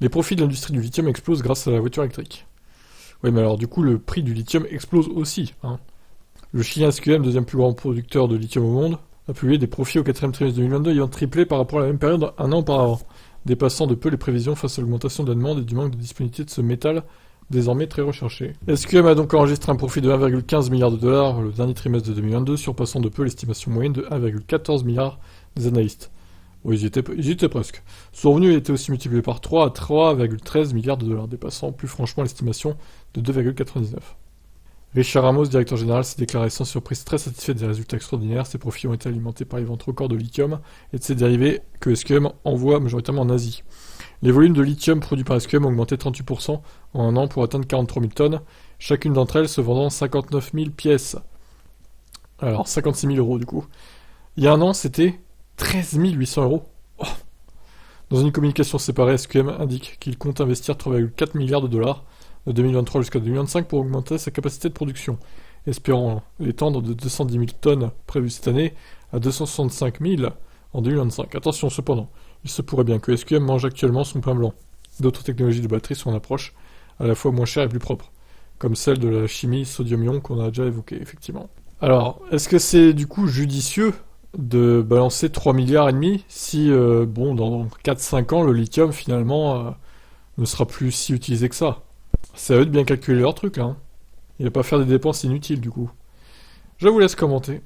Les profits de l'industrie du lithium explosent grâce à la voiture électrique. Oui, mais alors du coup, le prix du lithium explose aussi, hein. Le Chilien SQM, deuxième plus grand producteur de lithium au monde, a publié des profits au quatrième trimestre 2022 ayant triplé par rapport à la même période un an auparavant, dépassant de peu les prévisions face à l'augmentation de la demande et du manque de disponibilité de ce métal désormais très recherché. SQM a donc enregistré un profit de 1,15 milliard de dollars le dernier trimestre de 2022, surpassant de peu l'estimation moyenne de 1,14 milliard des analystes. Oui, ils y étaient presque. Son revenu a été aussi multiplié par 3 à 3,13 milliards de dollars, dépassant plus franchement l'estimation de 2,99. Richard Ramos, directeur général, s'est déclaré sans surprise très satisfait des résultats extraordinaires. Ses profits ont été alimentés par les ventes records de lithium et de ses dérivés que SQM envoie majoritairement en Asie. Les volumes de lithium produits par SQM ont augmenté 38% en un an pour atteindre 43 000 tonnes, chacune d'entre elles se vendant 59 000 pièces. Alors 56 000 euros du coup. Il y a un an, c'était 13 800 euros. Oh. Dans une communication séparée, SQM indique qu'il compte investir 3,4 milliards de dollars de 2023 jusqu'à 2025 pour augmenter sa capacité de production, espérant l'étendre de 210 000 tonnes prévues cette année à 265 000 en 2025. Attention cependant, il se pourrait bien que SQM mange actuellement son pain blanc. D'autres technologies de batterie sont en approche, à la fois moins chères et plus propres, comme celle de la chimie sodium-ion qu'on a déjà évoquée, effectivement. Alors, est-ce que c'est du coup judicieux de balancer 3 milliards et demi si, dans 4-5 ans, le lithium, finalement, ne sera plus si utilisé que ça? C'est à eux de bien calculer leur truc, là, hein. Et de pas faire des dépenses inutiles, du coup. Je vous laisse commenter.